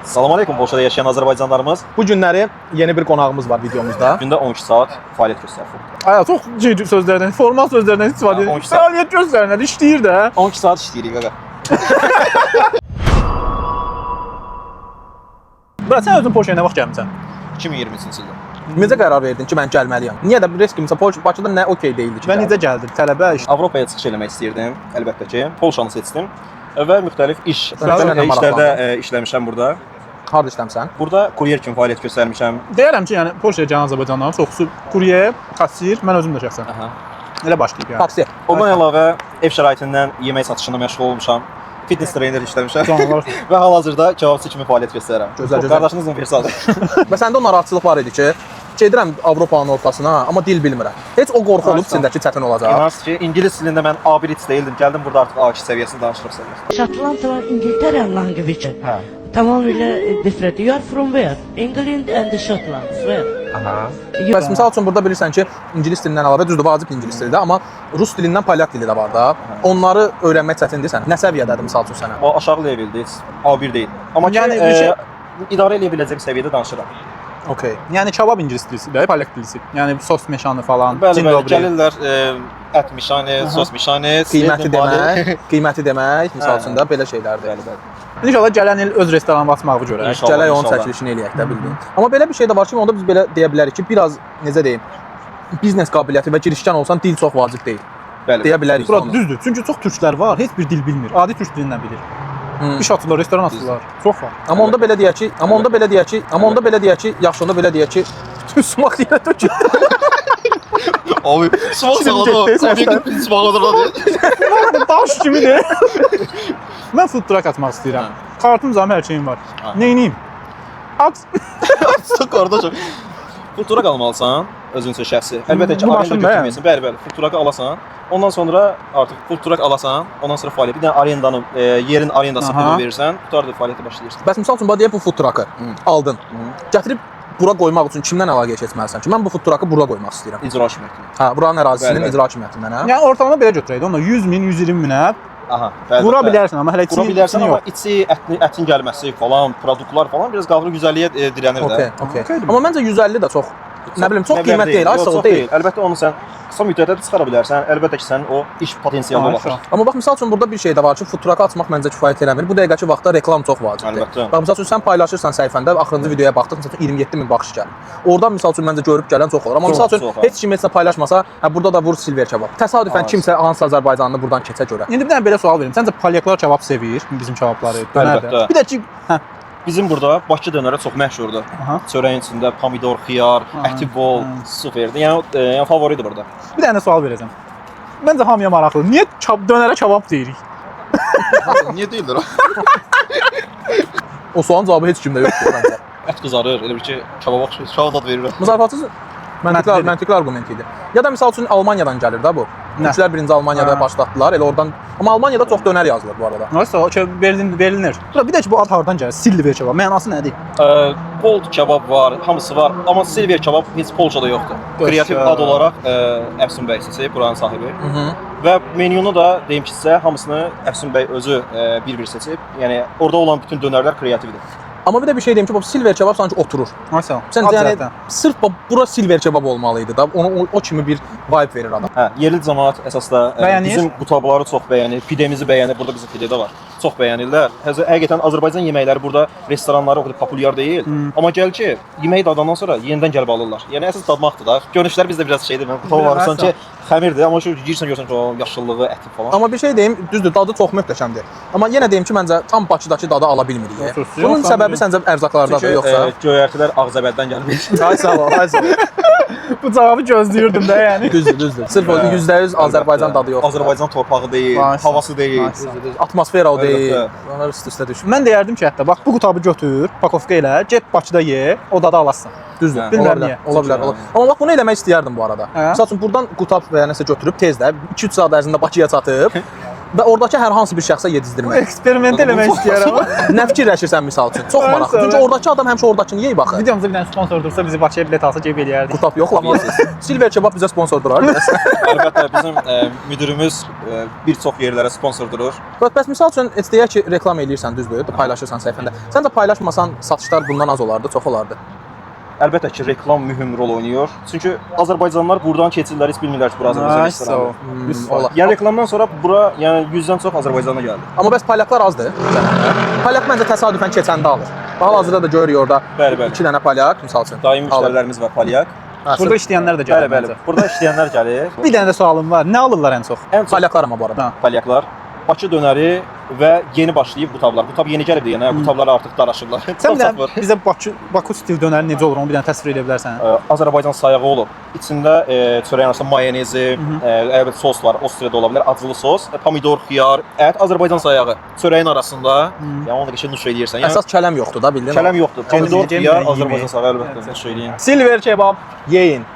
Salam aleykum Polşada yaşayan Azərbaycanlarımız. Bu günləri yeni bir qonağımız var videomuzda. Gündə 12 saat fəaliyyət göstərir. Aya çox ciddi sözlərdən, formal sözlərdən istifadə edir. 12 saat. Fəaliyyət göstərir, işləyir də. 12 saat işləyirik qaqa. Bura sən özün Polşaya nə vaxt gəlmisən? 2023-cü ildə. Necə qərar verdin ki, mən gəlməliyəm? Niyə də risk kimsə Bakıda nə okey deyildi ki? Və necə gəldin? Tələbə iş. Avropaya çıxış eləmək istəyirdim, əlbəttə ki. Polşanı seçdim və müxtəlif Sənə nə işlərdə işləmişəm burada. Harda işləmsən? Burada kuryer kimi fəaliyyət göstərmişəm. Deyərəm ki, yəni Polşaya gələn Azərbaycanlıların çoxusu kuryer, kassir, mən özüm də şəxsən. Aha. Elə başlayıb yəni. Taksi. Ondan əlavə ev şəraitindən yemək satışında məşğul olmuşam. Fitness trener işləmişəm Canlılar. və hal-hazırda kebabçı kimi fəaliyyət göstərirəm. Gözəl, gözəl. Qardaşınızla Versaldır. Və səndə o narahatçılıq var idi ki, gedirəm Avropanın ortasına, amma dil bilmirəm. Heç o qorxu olub içindəki çətin olacaq. İnanırsınız ki, ingilis dilində mən A1 deyildim. Gəldim burada artıq A2 səviyyəsində danışırıq səviyyəsində. Şotlandlar İngiltere language. Hə. Tamamıyla different. You are from where? England and Scotland. Where? Aha. Bəs misal üçün burada bilirsən ki, ingilis dilindən əlavə düzdür, vacib ingilis dilidir, amma rus dilindən polyak dili də var da. Onları öyrənmək çətindir sən. Nə səviyyədədir misal üçün sənə? O aşağı leveldə heç A1 deyil. Amma Yəni yəni bir şey- idarə edə biləcək səviyyədə danışıram. Okay. Yəni kebab ingilis dilisi də, polyak dilisi. Yəni sos meşanı falan, Bəli, cin bəli, dobri. gəlirlər ət mişani, sos mişani, Qiyməti demək, qiyməti demək, misal üçün də belə şeylərdir. Bəli, bəli. İnşallah gələn il öz restoranımı açmağı görək. İnşallah. Gələk onun çəkilişini eləyək də bildin. Amma belə bir şey də var ki, onda biz belə deyə bilərik ki, biraz necə deyim, biznes qabiliyyəti və girişkən olsan dil çox vacib deyil. Bəli. Deyə bilərik. Bura onu. düzdür. Çünki çox türklər var, heç bir dil bilmir. Adi türk dilindən bilir. İş açırlar, restoran açırlar. Çox var. Amma onda belə deyək ki, amma onda belə deyək ki, yaxşı onda belə deyək ki, bütün sumaq yerə tökül. Abi, sumaq getdi, səsən. sumaq odur. Daş kimidir. Mən food truck açmaq istəyirəm. Kartım zam hər şeyim var. Neyniyim? Aç. Sıx qardaşım. Futura qalmalısan, özün üçün şəxsi. Əlbəttə ki, Bu arenda maşın götürməyəsən. Bəli, bəli. Futura alasan. Ondan sonra artıq futura alasan, ondan sonra fəaliyyət. Bir dənə arendanın, yerin arendası Aha. pulu verirsən, tutardı fəaliyyətə başlayırsan. Bəs misal üçün deyək bu food truck'ı aldın. Gətirib bura qoymaq üçün kimdən əlaqəyə keçməlisən ki, mən bu food truck'ı bura qoymaq istəyirəm. İcra hakimiyyəti. Hə, buranın ərazisinin Bəli, bəli. icra hakimiyyətindən, hə? Yəni ortalama belə götürək də, onda 100 min, 120 minə Aha, bəli. vura bəli. bilərsən, amma hələ Vura bilərsən, amma yox. içi, ətin gəlməsi falan, produktlar falan biraz qalır 150-yə dirənir də. Okay, okay. Okeydir. Amma məncə 150 də çox, nə bilim, çox qiymət deyil, Yox, asıl çox deyil. Əlbəttə onu sən qısa müddətdə də çıxara bilərsən. Əlbəttə ki, sən o iş potensialına baxır. Amma bax misal üçün burada bir şey də var ki, food truck açmaq məncə kifayət eləmir. Bu dəqiqəki vaxtda reklam çox vacibdir. Əlbəttə. Bax misal üçün sən paylaşırsan səhifəndə, axırıncı videoya baxdıq, məsələn 27 min baxış gəlir. Oradan misal üçün məncə görüb gələn çox olur. Amma Çox, misal üçün çox, heç kim heç nə paylaşmasa, hə burada da vur silver kebab. Təsadüfən kimsə hansı Azərbaycanlı buradan keçə görə. İndi bir dənə belə sual verim. Səncə polyaklar kebab sevir bizim kebabları? Dönərdə. Əlbəttə. Bir də ki, Bizim burada Bakı dönəri çox məşhurdur. Aha. Çörəyin içində pomidor, xiyar, əti bol, superdir. Yəni favoridir burada. bir dənə sual verəcəm. Məncə hamıya maraqlı. Niyə dönərə kebab deyirik? Niyə deyildir o? O sualın cavabı heç kimdə yoxdur məncə. Ət qızarır, elə bir ki, kebaba oxşayır. Kebab dad verir. Müzəffərsiniz məntiqli argument idi. Ya da misal üçün Almaniyadan gəlir də bu. Nə? Türklər birinci Almaniyada Hə. başlatdılar. Elə oradan amma Almaniyada çox dönər yazılır bu arada. Nəsə o Berliner. Bir də ki bu ad hardan gəlir? Silver kebab. Mənası nədir? Gold kebab var, hamısı var. Amma silver kebab heç Polşada yoxdur. Kreativ ad olaraq Əfsun bəy seçib, buranın sahibi. Və menyunu da deyim ki, sizə hamısını Əfsun bəy özü bir-bir seçib. Yəni orada olan bütün dönərlər kreativdir. Amma bir də bir şey deyim ki, bu silver kebab sanki oturur. Nəsə. Sən yəni sırf bura silver kebab olmalı idi da. O kimi bir vibe verir adam. Hə, yerli cəmaət əsasda Bəyənir. bizim qutabları çox bəyənir, pidemizi bəyənir. Burada bizim pide də var. Çox bəyənirlər. Həqiqətən Azərbaycan yeməkləri burada restoranlarda o qədər populyar deyil. Amma gəl ki, yeməyi dadandan sonra yenidən gəlib alırlar. Yəni əsas dadmaqdır da. Görünüşlər bizdə biraz şeydir. Mən qutab var sanki xəmirdir, amma şu girsən görsən ki, o yaşıllığı, əti falan. Amma bir şey deyim, düzdür, dadı çox möhtəşəmdir. Amma yenə deyim ki, məncə tam Bakıdakı dadı ala bilmirik. Yoxsa- Bunun yoxsa- səbəbi səncə ərzaqlardadır yoxsa? Göyərtilər Ağzəbəddən gəlir. Ay sağ ol, ay sağ ol. Bu cavabı gözləyirdim də yəni. Düzdür. Sırf o %100 Azərbaycan dadı yoxdur. Azərbaycan torpağı deyil, Maşallah. havası deyil. Maşallah. Atmosfera o deyil. Əlbəttə. Onlar üst-üstə düşmür. Mən deyərdim ki, hətta bax bu qutabı götür, pakovka elə, get Bakıda ye, o dadı alasın. Düzdür. Hə. Ola Bilmirəm bilər, niyə. ola bilər. Amma bax bunu eləmək istəyərdim bu arada. Hə? Məsəl üçün burdan qutab və ya nəsə götürüb tezdə 2-3 saat ərzində Bakıya çatıb və oradakı hər hansı bir şəxsə yedizdirmək. Eksperiment eləmək istəyirəm. Nə fikirləşirsən misal üçün? Çox maraqlı. Çünki oradakı adam həmişə oradakını yeyib axı. Videomuzda bir dənə sponsor dursa bizi Bakıya bilet alsa gəlib eləyərdik. Qutap yoxlamalısınız. Silver Kebab bizə sponsordur arkadaşlar. Əlbəttə bizim müdürümüz bir çox yerlərə sponsor durur. Bəs misal üçün deyək ki, reklam eləyirsən, düzdür? Paylaşırsan səhifəndə. Sən də paylaşmasan satışlar bundan az olardı, çox olardı. Əlbəttə ki, reklam mühüm rol oynayır. Çünki Azərbaycanlılar buradan keçirlər, heç bilmirlər ki, bura Azərbaycan restoranıdır. Olar. Yəni reklamdan sonra bura yəni 100-dən çox Azərbaycana gəldi. Amma bəs polyaklar azdır. Polyak məncə təsadüfən keçəndə alır. Hal-hazırda da görürük orada Bəli. 2 dənə polyak misal üçün. Daimi müştərilərimiz var, polyak. Burada işləyənlər də gəlir. Bəli. Burada işləyənlər gəlir. Bir dənə də sualım var. Nə alırlar ən çox? Ən çox Polyaklar amma bu arada. polyaklar Bakı dönəri və yeni başlayıb bu tablar. Bu tab yeni gəlibdi, yəni bu tabları artıq daraşıblar. Sən bizə Baku stil dönəri necə olur onu bir dənə təsvir edə bilərsən? Azərbaycan sayağı olur. İçində çörəyin arasında mayonezi, əlbəttə sos var, ostrea da ola bilər, acılı sos, pomidor, xiyar, ət, Azərbaycan sayağı çörəyin arasında. Yəni onu da qəşəng nuş eləyirsən. Yəni Əsas kələm yoxdur da, bildin? kələm yoxdur. Pomidor, Cem xiyar, yeməyi. Azərbaycan sayağı əlbəttə nuş eləyin. Silver Kebab yeyin.